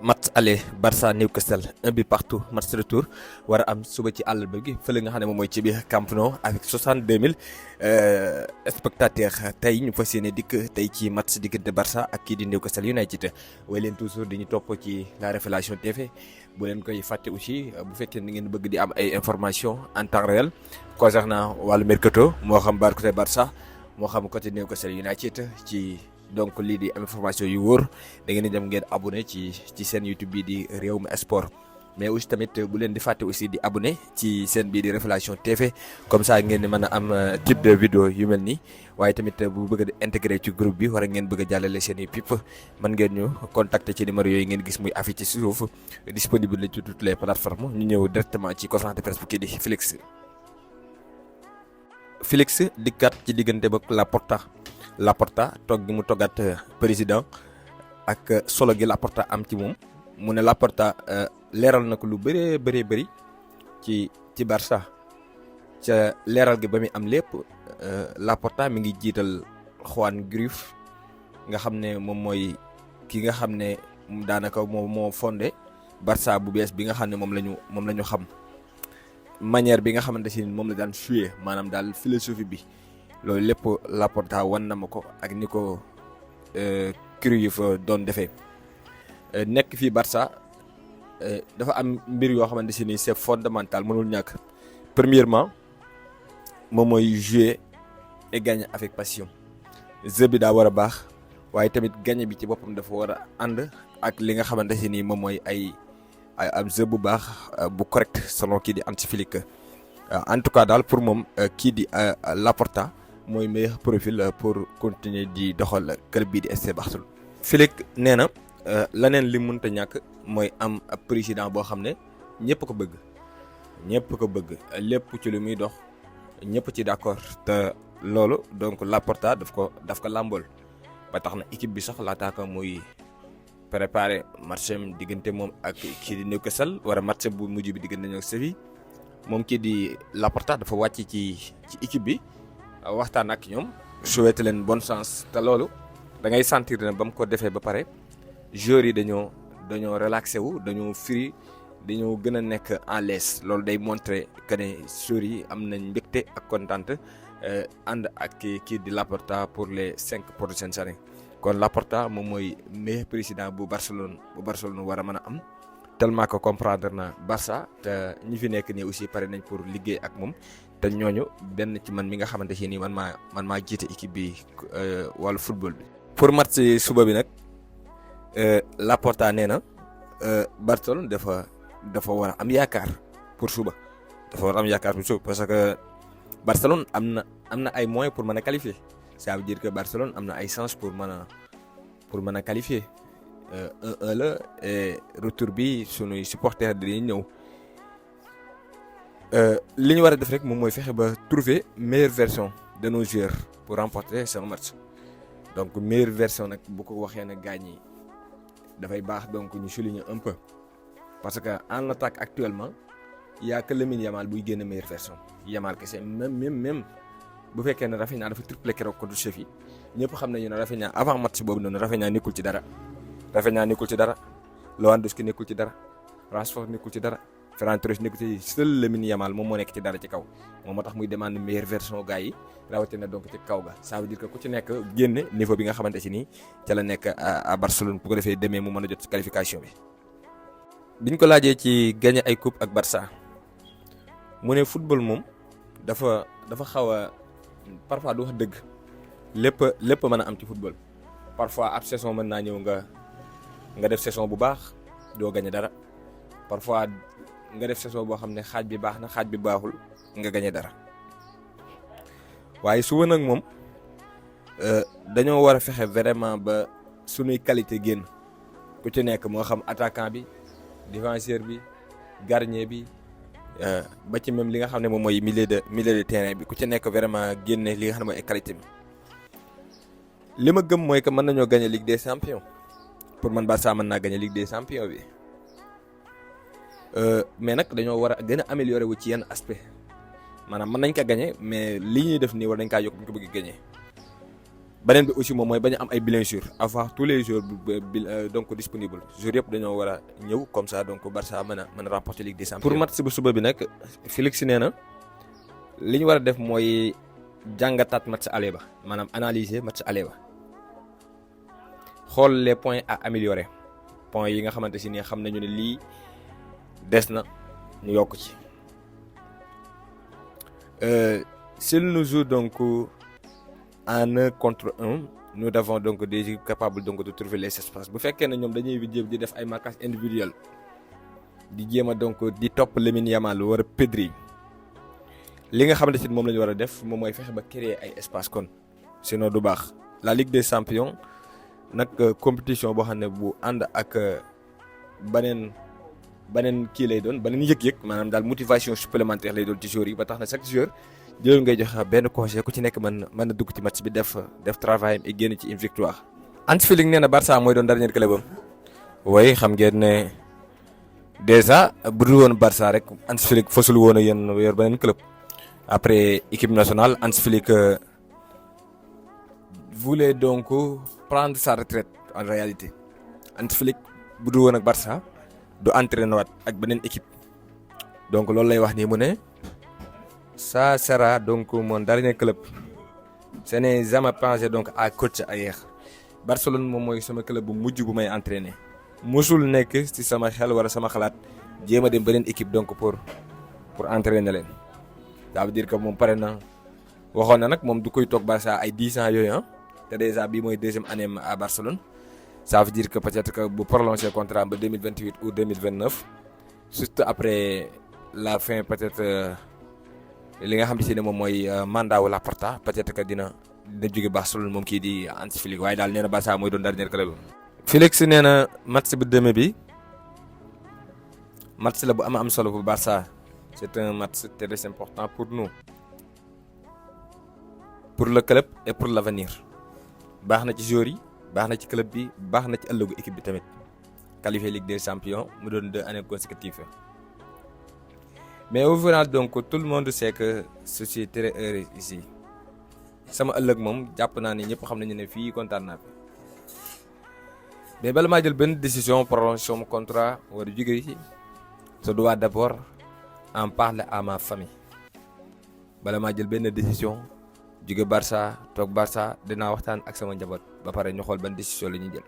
match aller Barça Newcastle un but partout match retour war a am suba ci àllarba gi fële nga xam ne moom mooy ci biir Camp Nou avec 62 000 spectateurs tey ñu fas yéene dikk tey ci match diggante Barça ak kii di Newcastle United way leen toujours di ñu topp ci la Révélation TV bu leen koy fàtte aussi bu fekkee ni ngeen bëgg di am ay informations en temps réel concernant wàllu mercato moo xam côté Barça moo xam côté Newcastle United ci. Donc lii di information yu wóor da ngeen di dem ngeen abonné ci seen YouTube bii di Rewmi Sport mais aussi tamit bu leen di fàtte aussi di abonné ci seen bii di Révélation TV comme ça ngeen di mën a am type de vidéo yu mel nii waaye tamit bu bëgg di intégré ci groupe bi wala ngeen bëgg a jàllale seen i pip mën ngeen ñu contacter ci numéro yooyu ngeen gis muy affiché ci suuf disponible ci toutes les plateformes ñu ñëw directement ci conférence de presse bu kii di Félix dikkaat ci diggante ba Laporta toog gi mu toggaat président ak solo gi Laporta am ci moom mu ne Laporta leeral na ko lu bëri ci Barça ca leeral gi ba muy am lépp Laporta mi ngi jiital Joan Cruyff nga xam ne moom mooy ki nga xam ne daanaka moo fondé Barça bu bees bi nga xam ne moom la ñu xam manière bi nga xamante si moom la daan jouer maanaam daal philosophie bi. loolu lépp Laporta wan na ma ko ak ni ko Cruyff doon defee nekk fii Barça dafa am mbir yoo xamante si ni c'est fondamental mënul ñàkk premièrement moom mooy jouer et gagner avec passion jeu bi daa war a baax waaye tamit gagner bi ci boppam dafa war a ànd ak li nga xamante si ni moom mooy ay am jeu bu baax bu correct selon kii di Hansi Flick en tout cas daal pour moom kii di Laporta mooy meilleur profil pour continuer di doxal club bii di FC Barcelone. Flick nee na leneen li mënta ñàkk mooy am ab président boo xam ne ñëpp ko bëgg lépp ci lu muy dox ñëpp ci d'accord te loolu donc Laporta daf ko làmbool ba tax na équipe bi sax laataaka muy préparer match diggante moom ak kii di Newcastle wala match bu mujj bi diggante ñoo Séville moom kii di Laporta dafa wàcc ci équipe bi. waxtaan ak ñoom souhaité leen bonne chance te loolu da ngay sentir ne ba mu ko defee ba pare joueurs yi dañoo relaxé wu dañoo free dañoo gën a nekk en l'aise loolu day montrer que ne joueurs yi am nañ mbégte ak kontaan ànd ak kii di Laporta pour les 5 prochaines années kon Laporta moom mooy meilleur président bu Barcelone war a mën a am tellement que comprendre na Barça te ñi fi nekk nii aussi pare nañ pour liggéey ak moom. te ñooñu benn ci man mi nga xamante si nii man maa jiite équipe bi wàllu football bi. pour match suba bi nag Laporta nee na Barcelone dafa war a am yaakaar pour suba parce que Barcelone am na ay moyens pour mën a qualifier ça veut dire que Barcelone am na ay chance pour mën a qualifier 1-1 la et retour bi sunuy supporters dinañ ñëw. li ñu war a def rek moom mooy fexe ba trouver meilleure version de nos joueurs pour remporter ce match donc meilleure version nag bu ko waxee nag gaañ yi dafay baax donc ñu souligner un peu parce que en attaque actuellement il y a que Lamine Yamal buy génn meilleure version Yamal kese même bu fekkee ne Rafinha dafa triplé keroog contre Séville ñëpp xam nañu ne Rafinha avant match boobu noonu Rafinha nekkul ci dara Lewandowski nekkul ci dara Rashford nekkul ci dara. Ferran Torres nekk ci seul Lamine Yamal moom moo nekk ci dara ci kaw moom moo tax muy demande meilleure version gars yi rawatina donc ci kaw ga ça veut dire que ku ci nekk génne niveau bi nga xamante si nii ca la nekk à Barcelone bu ko defee demee mu mën a jot ci qualification bi. biñ ko laajee ci gagner ay coupe ak Barça mu ne football moom dafa xaw a parfois du wax dëgg lépp mën a am ci football parfois ab saison mën naa ñëw nga def saison bu baax doo gagner dara parfois. nga def saison boo xam ne xaaj bi baax na xaaj bi baaxul nga gañe dara waaye suba nag moom dañoo war a fexe vraiment ba sunuy qualité génn ku ci nekk moo xam attaquant bi défenseur bi gardien bi ba ci même li nga xam ne moom mooy milieu de terrain bi ku ci nekk vraiment génne li nga xam ne mooy ay qualité bi li ma gëm mooy que mën nañoo gagner Ligue des Champions pour man Barça mën naa gagner Ligue des Champions bi. mais nag dañoo war a gën a améliorer wu ci yenn aspect maanaam mën nañ ko gagner mais li ñuy def nii war nañ kaa yokk bu ñu ko bëgg gagner beneen bi aussi moom mooy bañ a am ay blessures avoir tous les joueurs donc disponibles joueurs yëpp dañoo war a ñëw comme ça donc Barça mën a remporter Ligue des Champions. pour match bu suba bi nag Félix nee na li ñu war a def mooy jàngataat match aller ba maanaam analyser match aller ba xool les points à améliorer points yi nga xamante si nii xam nañu ne lii des na ñu yokk ci. S'il nous joue donc en 1 contre 1 nous devons donc des équipes capables donc de trouver les espaces bu fekkee ne ñoom dañuy jéem di def ay marquages individuels di jéem a donc di topp Lamine Yamal war a Pedri li nga xamante ne moom la ñu war a def moom mooy fexe ba créer ay espace kon sinon du baax. la Ligue des Champions nag compétition boo xam ne bu ànd ak beneen kii lay doon beneen yëg-yëg maanaam daal motivation supplémentaire lay doon ci joueurs yi ba tax na chaque joueur jëloon ngay joxe benn conseil ku ci nekk mën na dugg ci match bi def travail et génn ci une victoire. Hans Flick nee na Barça mooy doon dernier club am. oui xam ngeen ne déjà bu dul woon Barça rek Hans Flick fasul woon a yéen yor beneen club après équipe nationale Hans Flick voulait donc prendre sa retraite en réalité Hans Flick bu dul woon ak Barça du entraîné waat ak beneen équipe donc loolu lay wax nii mu ne ça sera donc mon dernier club ce n'est jamais pensé donc à coach ailleurs Barcelone moom mooy sama club bu mujj bu may entraîné musul nekk ci sama xel wala sama xalaat jéem a dem beneen équipe donc pour entraîner leen ça veut dire que moom pare na waxoon na nag moom du koy toog Barça ay 10 ans yooyu ah te déjà bii mooy deuxième année à Barcelone. Ça veut dire que peut-être que bu prolonger contrat ba 2028 ou 2029 juste après la fin peut-être li nga xam si ne moom mooy mandat wu Laporta peut-être que dina jóge Barcelone moom kii di Hans Flick waaye daal nee na Barça mooy doon dernier club. Félix nee na match bu demee bi match la bu am solo bu Barça c'est un match très important pour nous pour le club et pour l'avenir baax na ci joueurs yi. baax na ci club bi baax na ci ëllëgu équipe bi tamit qualifié Ligue des Champions mu doon 2 années consécutives mais au final donc tout le monde sait que je suis très heureux ici sama ëllëg moom jàpp naa ni ñëpp xam nañu ne fii kontaan naa fi mais bala maa jël benn décision prolonger sama contrat wala jóge yi je dois d'abord en parler à ma famille bala maa jël benn décision jóge Barça toog Barça dinaa waxtaan ak sama njaboot ba pare ñu xool ban décision la ñuy jël.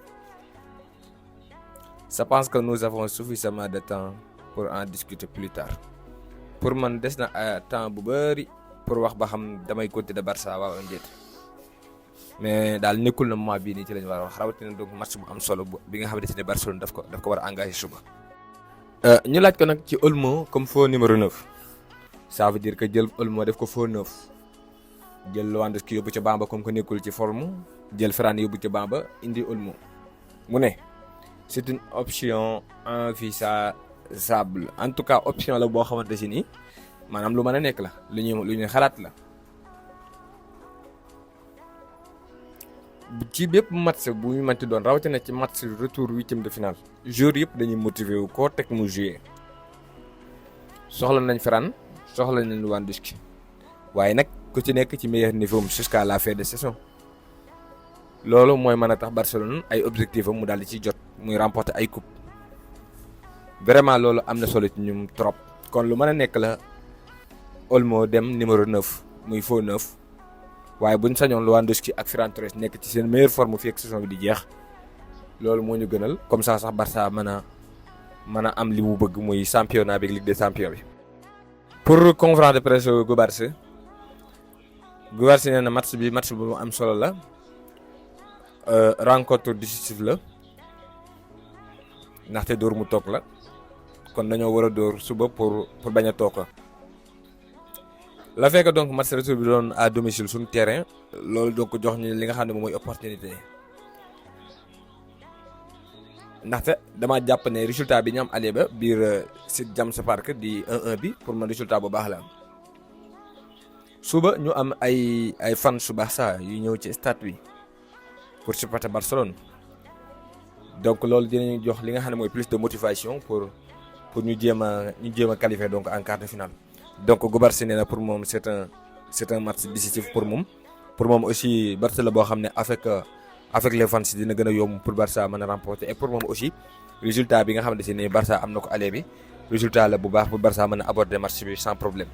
Je pense que nous avons suffisamment de temps pour en discuter plus tard pour man des na temps bu bari pour wax ba xam damay continuer Barça waaw njëtt mais daal nekkul na moment bii nii ci lañu war a wax rawatina donc match bu am solo bi nga xamante ne Barcelone daf ko war a engagé suba. ñu laaj ko nag ci Olmo comme faux numéro 9 ça veut dire que jël Olmo def ko faux 9. jël Lewandowski yóbbu ca Bamba comme que nekkul ci forme jël Ferran yóbbu ca Bamba indi Olmo mu ne c'est une option envisageable en tout cas option la boo xamante si nii maanaam lu mën a nekk la lu ñuy xalaat la ci bépp match bu ñu mënti doon rawatina ci match retour 8e de finale joueurs yëpp dañuy motiver wu koo teg mu jouer soxla nañ Ferran soxla nañ Lewandowski waaye nag ku ci nekk ci meilleur niveau jusqu'à la fin de saison loolu mooy mën a tax Barcelone ay objectif am mu daal di ci jot muy remporter ay coupe vraiment loolu am na solo ci ñum trop kon lu mën a nekk la Olmo dem numéro 9 muy faux 9 waaye buñ sañoon Lewandowski ak Ferran Torres nekk ci seen meilleure forme fii ak saison bi di jeex loolu moo ñu gënal comme ça sax Barça mën a am li mu bëgg muy championnat bi Ligue des Champions bi. pour conférence de presse gu Barça nee na match bu am solo la rencontre décisive la ndaxte dóor mu toog la kon dañoo war a dóor suba pour bañ a toog la fekk donc match retour bi doon à domicile suñu terrain loolu donc jox ñu li nga xam ne moom mooy opportunité ndaxte dama jàpp ne résultat bi ñu am aller ba biir Site James Park di 1-1 bi pour man résultat bu baax la am suba ñu am ay fan su Barça yu ñëw ci stade bi pour supporter Barcelone donc loolu dinañu jox li nga xam ne mooy plus de motivation pour ñu jéem a qualifier donc en quart de finale donc Barça nee na pour moom c'est un match décisif pour moom pour moom aussi Barça la boo xam ne avec les fans dina gën a yomb pour Barça mën a remporter et pour moom aussi résultat bi nga xamante ne Barça am na ko aller bi résultat la bu baax pour Barça mën a aborder match bi sans problème.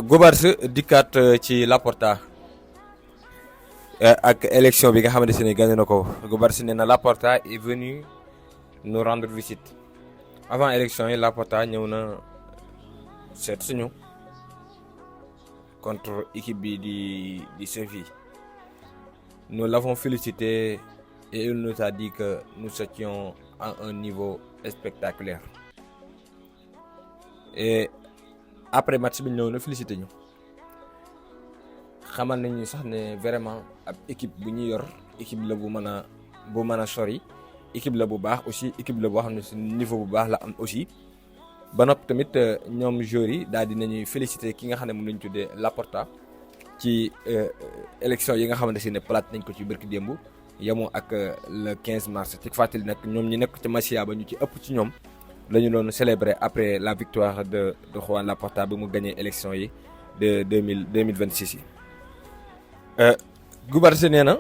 Gobarts dikkaat ci Laporta ak élection bi nga xamante ne gagné na ko Gobarts nee na Laporta est venu nous rendre visite avant élection yi Laporta ñëw na seet suñu contre équipe bi di Séville. Nous l'avons félicité et il nous a dit que nous étions à un niveau spectaculaire. Et après match bi ñëw na félicité ñu xamal nañu sax ne vraiment ab équipe bu ñu yor équipe la bu mën a sori équipe la bu baax aussi équipe la boo xam ne si niveau bu baax la am aussi ba noppi tamit ñoom joueurs yi daal di nañuy félicité ki nga xam ne moom lañu tuddee Laporta ci élection yi nga xamante ne plate nañ ko ci bërki démb yemoo ak le 15 mars ci fàttali nag ñoom ñi nekk ci Masia ba ñu ci ëpp ci ñoom lañu doon célébrer après la victoire de Juan Laporta bi mu gagné élection yi de 2026 yi. Gobarts nee na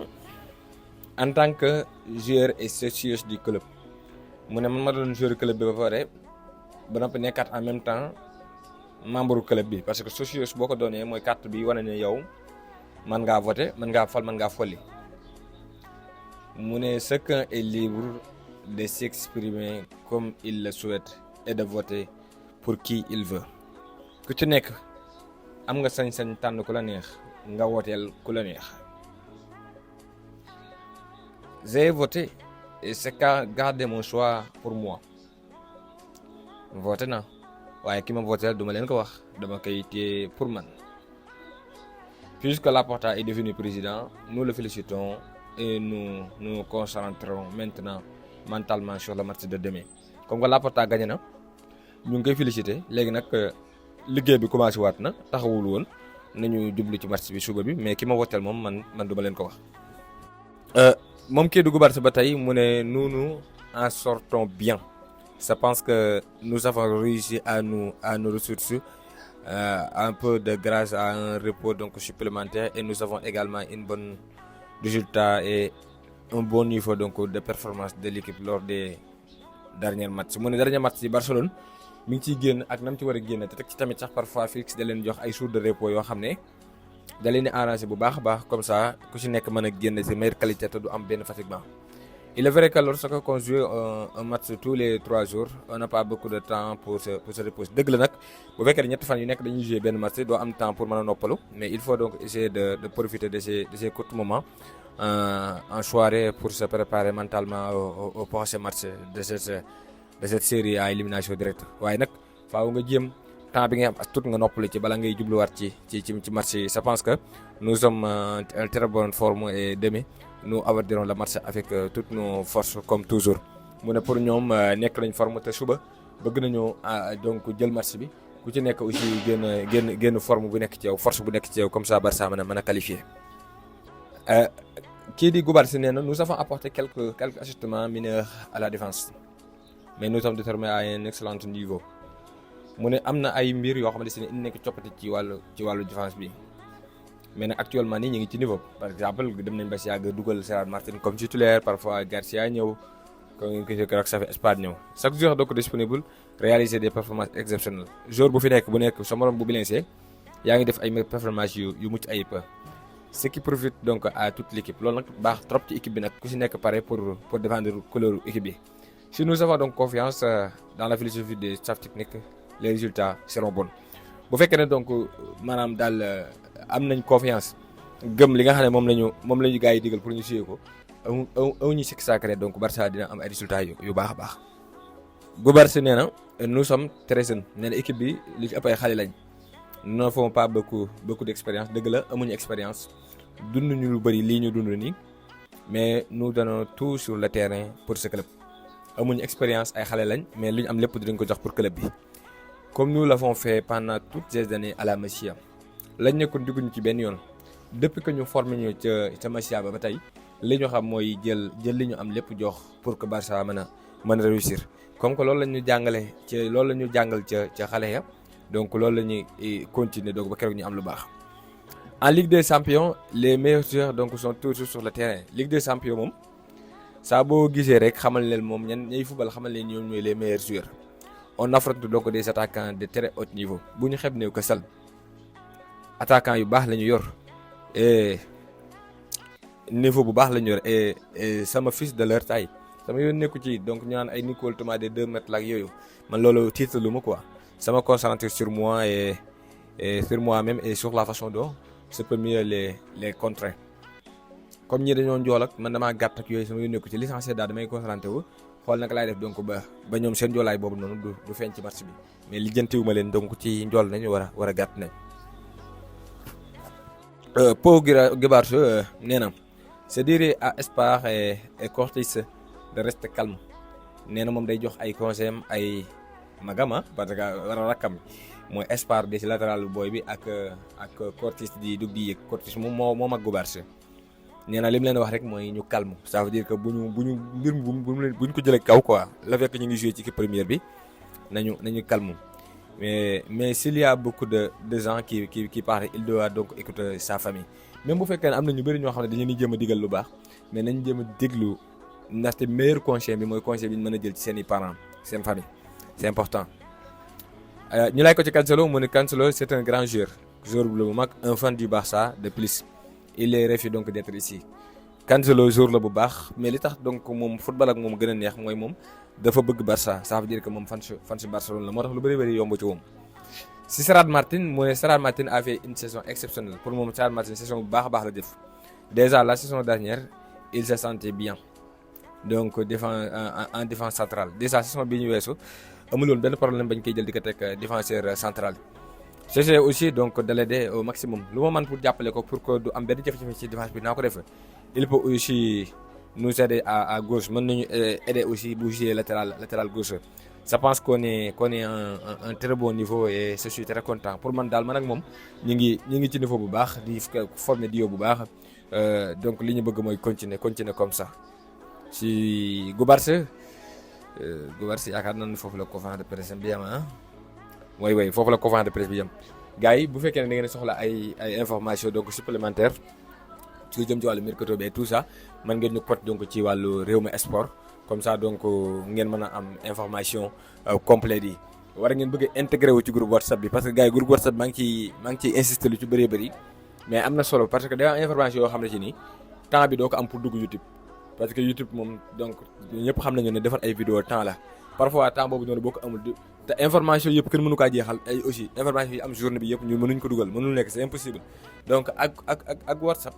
en tant que joueur et socios du club mu ne man ma doon joueur club bi ba pare ba noppi nekkaat en même temps membre club bi parce que socios boo ko doonee mooy carte bi wane ne yow mën ngaa voter mën ngaa fal mën ngaa folli mu ne chacun est libre de s'exprimer comme il le souhaite et de voter pour qui il veut ku ci nekk am nga sañ-sañ tànn ku la neex nga woteel ku la neex. J'ai voté et c'est qu'à garder mon choix pour moi voté na waaye ki ma voteel duma leen ko wax dama koy téye pour man. Puisque Laporta est devenu président, nous le félicitons et nous nous concentrons maintenant mentalement sur le match de demain. Comme que Laporta gagné na ñu ngi koy félicité léegi nag liggéey bi commencé waat na taxawul woon nañu jublu ci match bi suba bi mais ki ma woteel moom man duma leen ko wax. moom kii du Gobarts ba tey mu ne nous en sortons bien. Je pense que nous avons réussi à nous ressourcer un peu de grâce à un repos donc supplémentaire et nous avons également une bonne résultat et un bon niveau donc de performance de l'équipe lors des derniers matchs. mu ne dernier match ci Barcelone mi ngi ciy génn ak nam ci war a génn te teg ci tamit sax parfois Félix da leen jox ay jours de repos yoo xam ne da leen di arrangé bu baax a baax comme ça ku ci nekk mën a génn ci meilleure qualité te du am benn fatiguement. Il est vrai que lorsqu'on joue un match tous les 3 jours on n'a pas beaucoup de temps pour se reposer dëgg la nag bu fekkee ne ñetti fan yu nekk dañuy jouer benn match doo am temps pour mën a noppalu mais il faut donc essayer de profiter de ces courts moments en soirée pour se préparer mentalement au prochain match de cette série à élimination directe. waaye nag faaw nga jéem temps bi nga am as tuut nga noppalu ci bala ngay jubluwaat ci match yi. Je pense que nous sommes en très bonne forme et demain nous aborderons le match avec toutes nos forces comme toujours. mu ne pour ñoom nekk nañ forme te suba bëgg nañu donc jël match bi ku ci nekk aussi génn forme bu nekk ci yow force bu nekk ci yow comme ça Barça mën a qualifier. kii di Gobarts nee na nous avons apporté quelques ajustements mineurs à la défense mais nous sommes déterminés à un excellent niveau. mu ne am na ay mbir yoo xamante ne indi nekk coppite ci wàllu défense bi. mais nag actuellement nii ñu ngi ci niveau par exemple dem nañ ba si yàgg dugal Serrat Martin comme titulaire parfois Garcia ñëw comme ngeen ko gisee keroog Xavi Espade ñëw chaque joueur donc disponible réaliser des performances exceptionnelles joueur bu fi nekk sa morom bu blessé yaa ngi def ay performances yu mucc ayib ce qui profite donc à toute l'équipe loolu nag baax trop ci équipe bi nag ku si nekk pare pour défendre couleur équipe bi. Si nous avons donc confiance dans la philosophie des staff techniques les résultats seront bons bu fekkee ne donc maanaam daal am nañ confiance gëm li nga xam ne moom lañu gars yi digal pour ñu suyee ko aw ñu sikk sacré donc Barça dina am ay résultats yu baax a baax. Gobarts nee na nous sommes très jeunes nee na équipe bi li ci ëpp ay xale lañ nous n'avons pas beaucoup d'expérience dëgg la amuñu expérience dund ñu lu bëri lii ñu dund nii mais nous donnons tout sur le terrain pour ce club amuñu expérience ay xale lañ mais li ñu am lépp dinañ ko jox pour club bi. Comme nous l'avons fait pendant toutes ces années à la Masia lañ nekkoon dugguñu ci benn yoon depuis que ñu formé ñu ca Masia ba tey li ñu xam mooy jël li ñu am lépp jox pour que Barça mën a réussir comme que loolu la ñu jàngale loolu la ñu jàngal ca xale ya donc loolu la ñuy continuer donc ba keroog ñu am lu baax. en Ligue des Champions les meilleurs joueurs donc sont toujours sur le terrain Ligue des Champions moom saa boo gisee rek xamal leen moom ñay football xamal leen ñoom ñooy les meilleurs joueurs. On affronte donc des attaquants de très haut niveau bu ñu xeeb ne que sal attaquants yu baax la ñu yor et niveau bu baax la ñu yor et sama fils de leur taille sama yoon nekku ci donc ñu naan ay Nicole Thomas de 2 mètres la ak yooyu man loolu tiitalu ma quoi sama concentré sur moi et sur moi-même et sur la façon dont je peux mieux les contrer comme ñi dañoo njool ak man damaa gàtt ak yooyu sama yoon nekku ci l'essentiel daal damay concentré wu xool naka laay def donc ba ñoom seen njoolaay boobu noonu du feeñ ci match bi mais lijjantiwuma leen donc ci njool nañu war a gàtt nañ. Pau Guébarso nee na c'est dire à Espoir et Courtis de rester calme nee na moom day jox ay conseils ay magama parce que war a rakkam mooy Espoir di ci latéral booy bi ak Courtis di dug di yëg Courtis moom mag Guébarso nee na li mu leen wax rek mooy ñu calme ça veut dire que bu ñu mbir bu ñu ko jëlee kaw quoi la fekk ñu ngi joué ci équipe première bi nañu calme mais s'il y a beaucoup de gens qui parlent il doit donc écouter sa famille même bu fekkee ne am na ñu bëri ñoo xam ne dañu leen di jéem a digal lu baax mais nañu jéem a déglu ndaxte meilleur conseil bi mooy conseil bi ñu mën a jël ci seen i parents seen famille c'est important. ñu lay ko ci Cancelo mu ne Cancelo c'est un grand joueur bu mag un fan du Barça de plus. Il est refus donc d'être ici Cancelo jour la bu baax mais li tax donc moom football ak moom gën a neex mooy moom dafa bëgg Barça ça veut dire que moom fan si Barcelone la moo tax lu bëri yomb ci moom. si Serrat Martin mu ne Serrat Martin a fait une saison exceptionnelle pour moom Serrat Martin saison bu baax a baax la def déjà la saison dernière il se sentait bien donc en défense centrale déjà saison bi ñu weesu amuloon benn problème bañ koy jël di ko teg défenseur central. J'essaie aussi donc de l'aider au maximum lu ma mën pour jàppale ko pour que du am benn jafe-jafe ci défense bi naa ko def il peut aussi nous aider à gauche mën nañu aider aussi bu jouer latéral gauche. Je pense qu'on est un très bon niveau et je suis très content pour man daal man ak moom ñu ngi ci niveau bu baax di former dio bu baax donc li ñu bëgg mooy continuer comme ça. Si Guébarso yaakaar naa ne foofu la conférence de presse bi ah. way foofu la conférence de presse bi yam gars yi bu fekkee ne da ngeen soxla ay information donc supplémentaire ci lu jëm ci wàllu mercato bi et tout ça man ngeen ñu pot donc ci wàllu Rewmi Sport comme ça donc ngeen mën a am information complète yi war ngeen bëgg a intégré wu ci groupe WhatsApp bi parce que gars yi groupe WhatsApp maa ngi ciy insister lu ci bëri mais am na solo parce que day am information yoo xam ne ci nii temps bi doo ko am pour dugg YouTube parce que YouTube moom donc ñëpp xam nañu ne defar ay vidéo temps la parfois temps boobu noonu boo ko amul te information yëpp kenn mënu kaa jeexal ay aussi information yi am journée bi yëpp ñu mënuñ ko dugal mënul nekk c'est impossible donc ak WhatsApp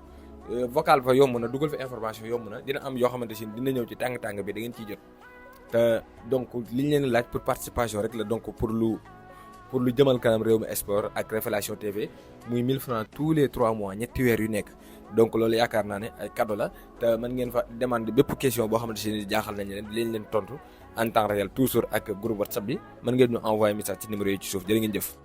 vocal fa yomb na dugal fa information yomb na dina am yoo xamante si dina ñëw ci tàng-tàng bi da ngeen ciy jot te donc liñ leen laaj pour participation rek la donc pour lu jëmal kanam Rewmi Sport ak Révélation TV muy 1000 francs tous les 3 mois ñetti weer yu nekk donc loolu yaakaar naa ne ay cadeau la te mën ngeen fa demander bépp question boo xamante si jaaxal nañ leen tontu en temps réel toujours ak groupe WhatsApp bi mën ngeen ñu envoyer message ci numéro yi ci suuf jërë ngeen jëf